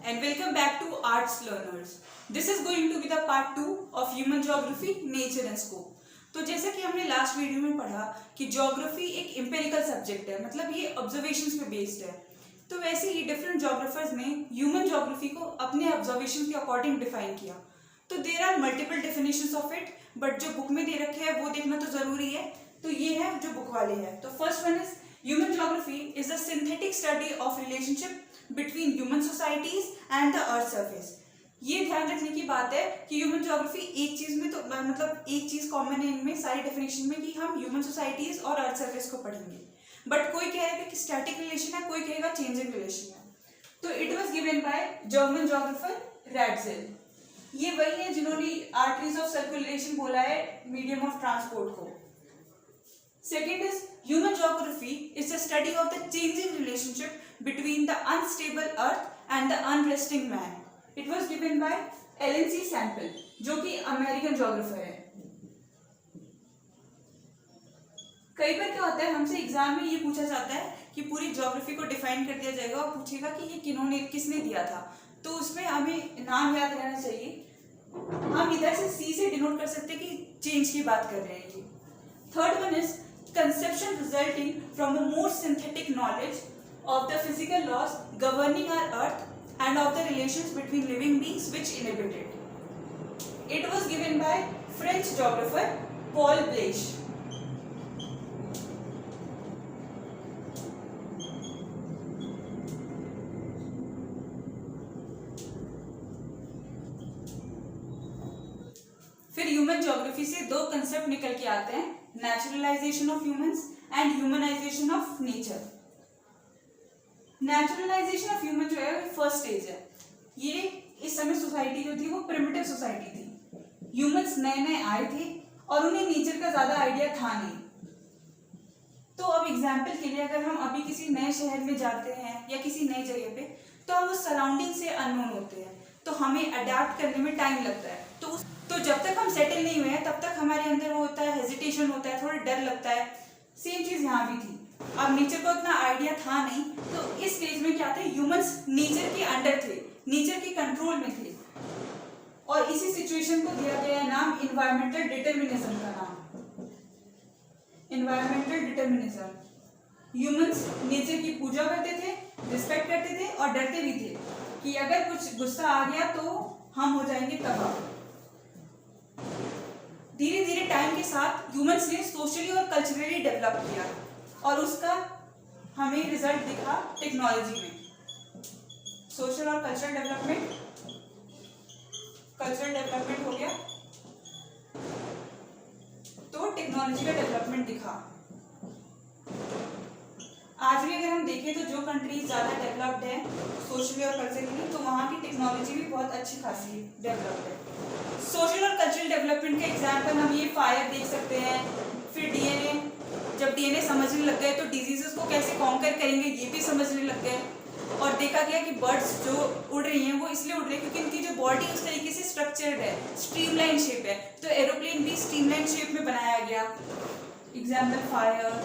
and welcome back to Arts Learners. This is going to be the part 2 of Human Geography, Nature and Scope. तो जैसा कि हमने last video में पढ़ा कि ज्योग्राफी एक एम्पिरिकल सब्जेक्ट है, मतलब ये ऑब्जर्वेशंस पे बेस्ड है. तो वैसे ही डिफरेंट ज्योग्राफर्स ने ह्यूमन ज्योग्राफी को अपने ऑब्जर्वेशन के अकॉर्डिंग डिफाइन किया. तो there are multiple definitions of it, but जो बुक में दे रखे हैं वो देखना तो जरूरी है. तो ये है जो बुक वाले हैं. तो first one is human geography is the synthetic study of relationship between human societies and the earth surface. ये ध्यान रखने की बात है कि ह्यूमन ज्योग्राफी एक चीज में तो मतलब एक चीज कॉमन है इनमें सारी डेफिनेशन में कि हम ह्यूमन सोसाइटीज और अर्थ सरफेस को पढ़ेंगे. बट कोई कहेगा कि स्टैटिक रिलेशन है, कोई कहेगा चेंजिंग रिलेशन है. तो it was given by German geographer Ratzel. ये वही है जिन्होंने आर्टरीज ऑफ सर्कुलेशन बोला है मीडियम ऑफ ट्रांसपोर्ट को. Second is human geography is the study of the changing relationship between the unstable earth and the unresting man. It was given by Ellen C. Sample, जो कि American geographer है. कई बार क्या होता है हमसे exam में ये पूछा जाता है कि पूरी ज्योग्राफी को डिफाइन कर दिया जाएगा और पूछेगा कि ये किसने दिया था. तो उसमें हमें नाम याद रहना चाहिए. हम इधर से सी से डिनोट कर सकते हैं कि चेंज की बात कर रहे हैं. Third one is conception resulting from a more synthetic knowledge of the physical laws governing our earth and of the relations between living beings which inhabit it. It was given by French geographer Paul Blaich. फिर human geography से दो concept निकल के आते हैं, naturalisation of humans and humanisation of nature. Naturalisation of human जो है वो फर्स्ट स्टेज है. ये इस समय सोसाइटी जो थी वो प्रिमिटिव सोसाइटी थी. ह्यूमंस नए नए आए थे और उन्हें नेचर का ज्यादा आइडिया था नहीं. तो अब एग्जाम्पल के लिए अगर हम अभी किसी नए शहर में जाते हैं या किसी नई जगह पे, तो हम उस सराउंडिंग से अननोन होते हैं, तो हमें अडेप्ट करने में टाइम लगता है. तो जब तक हम सेटल नहीं हुए हैं तब तक हमारे अंदर वो होता है, हेजिटेशन होता है, थोड़ा डर लगता है. सेम चीज यहाँ भी थी. अब नेचर को उतना आइडिया था नहीं, तो इस स्टेज में क्या थे, ह्यूमंस नेचर के अंडर थे, नेचर के कंट्रोल में थे. और इसी सिचुएशन को दिया गया है नाम इन्वायरमेंटल डिटर्मिनिज्म का नाम. Environmental determinism. ह्यूमंस नेचर की पूजा करते थे, रिस्पेक्ट करते थे और डरते भी थे कि अगर कुछ गुस्सा आ गया तो हम हो जाएंगे तबाह. धीरे धीरे टाइम के साथ ह्यूमंस ने सोशली और कल्चरली डेवलप किया और उसका हमें रिजल्ट दिखा टेक्नोलॉजी में. सोशल और कल्चरल डेवलपमेंट हो गया तो टेक्नोलॉजी का डेवलपमेंट दिखा. आज भी अगर हम देखें तो जो कंट्रीज ज़्यादा डेवलप्ड है सोशली और कल्चरली, तो वहाँ की टेक्नोलॉजी भी बहुत अच्छी खासी डेवलप्ड है. सोशल और कल्चरल डेवलपमेंट का एग्जाम्पल हम ये फायर देख सकते हैं. फिर डीएनए, जब डीएनए समझने लग गए तो डिजीजेस को कैसे कॉन्कर करेंगे ये भी समझने लग गए. और देखा गया कि बर्ड्स जो उड़ रही हैं वो इसलिए उड़ रही है क्योंकि इनकी जो बॉडी उस तरीके से स्ट्रक्चर्ड है, स्ट्रीमलाइन शेप है. तो एरोप्लेन भी स्ट्रीमलाइन शेप में बनाया गया. एग्जाम्पल फायर,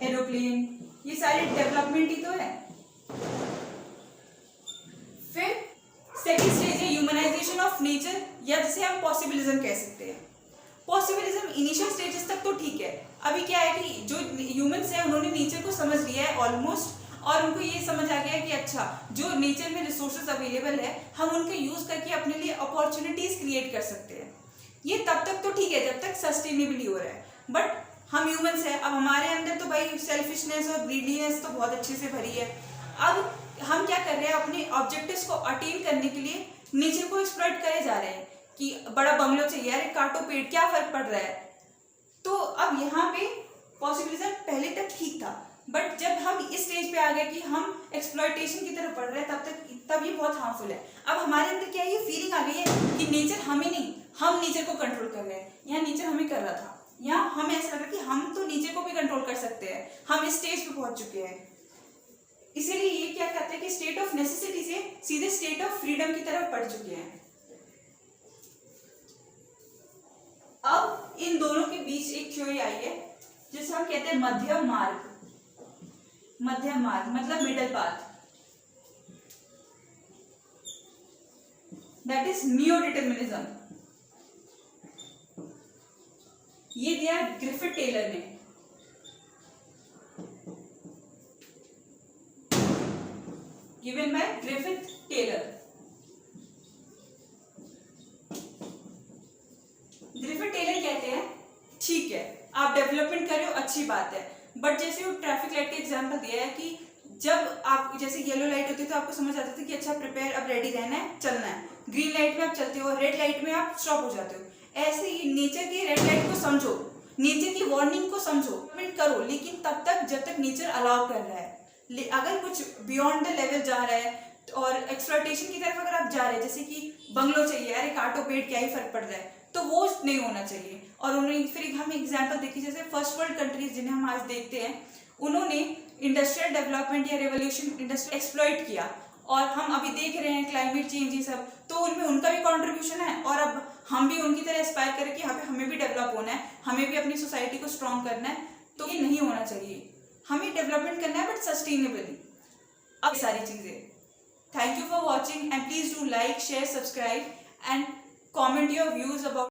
एरोप्लेन, ये सारे डेवलपमेंट ही तो है. फिर सेकंड स्टेज है ह्यूमनाइजेशन ऑफ नेचर, या जिसे हम पॉसिबिलिज्म कह सकते हैं. पॉसिबिलिज्म इनिशियल स्टेजेस तक तो ठीक है. अभी क्या है कि जो ह्यूमंस हैं उन्होंने नेचर को समझ लिया है ऑलमोस्ट, और उनको ये समझ आ गया है कि अच्छा जो नेचर में रिसोर्सेज अवेलेबल है हम उनके यूज करके अपने लिए अपॉर्चुनिटीज क्रिएट कर सकते हैं. ये तब तक तो ठीक है जब तक सस्टेनेबली हो रहा है. बट हम ह्यूमंस हैं, अब हमारे अंदर तो भाई सेल्फिशनेस और ग्रीडीनेस तो बहुत अच्छे से भरी है. अब हम क्या कर रहे हैं, अपने ऑब्जेक्टिव्स को अटेन करने के लिए नेचर को एक्सप्लॉइट करे जा रहे हैं कि बड़ा बंगलो चाहिए, अरे काटो पेड़, क्या फर्क पड़ रहा है. तो अब यहाँ पे पॉसिबिलिज्म पहले तक ठीक था, बट जब हम इस स्टेज पे आ गए कि हम एक्सप्लॉइटेशन की तरफ बढ़ रहे हैं तब ये बहुत हार्मफुल है. अब हमारे अंदर क्या ये फीलिंग आ गई है कि नेचर हमें नहीं, हम नेचर को कंट्रोल कर रहे हैं. यहाँ नेचर हमें कर रहा था, यहाँ हमें ऐसा लग रहा है कि हम तो नेचर को भी कंट्रोल कर सकते हैं. हम इस स्टेज पे पहुंच चुके हैं. इसीलिए ये क्या कहते हैं कि स्टेट ऑफ नेसेसिटी से सीधे स्टेट ऑफ फ्रीडम की तरफ बढ़ चुके हैं. अब इन दोनों के बीच एक थ्योरी आई है जिसे हम कहते हैं मध्यम मार्ग. मध्यम मार्ग मतलब middle path. That is neo determinism. ये दिया ग्रिफिथ टेलर ने। Given by Griffith Taylor. Griffith Taylor कहते हैं ठीक है आप डेवलपमेंट कर रहे हो, अच्छी बात है, बट जैसे वो ट्रैफिक लाइट का एग्जांपल दिया है कि जब आप जैसे येलो लाइट होती है तो आपको समझ आता था कि अच्छा प्रिपेयर, अब रेडी रहना है, चलना है। ग्रीन लाइट में आप चलते हो, रेड लाइट में आप स्टॉप हो जाते हो। ऐसे ही नेचर की रेड लाइट को समझो, नेचर की वार्निंग को समझो, करो, लेकिन तब तक जब तक नेचर अलाउ कर रहा है। अगर कुछ बियॉन्ड द लेवल जा रहा है और एक्सप्लॉयटेशन की तरफ अगर आप जा रहे हैं, जैसे कि बंगलो चाहिए, अरे काटो पेड़, क्या ही फर्क पड़ रहा है, तो वो नहीं होना चाहिए। और उन्होंने फिर हम एग्जांपल देखी, जैसे फर्स्ट वर्ल्ड कंट्रीज जिन्हें हम आज देखते हैं, उन्होंने इंडस्ट्रियल डेवलपमेंट या रेवोल्यूशन इंडस्ट्री एक्सप्लॉइट किया, और हम अभी देख रहे हैं क्लाइमेट चेंज ये सब, तो उनमें उनका भी कॉन्ट्रीब्यूशन है। और अब हम भी उनकी तरह एस्पायर करें कि हमें भी डेवलप होना है, हमें भी अपनी सोसाइटी को स्ट्रॉन्ग करना है, तो ये नहीं होना चाहिए। हमें डेवलपमेंट करना है बट सस्टेनेबली। अब सारी चीजें। Thank you for watching and please do like, share, subscribe and comment your views about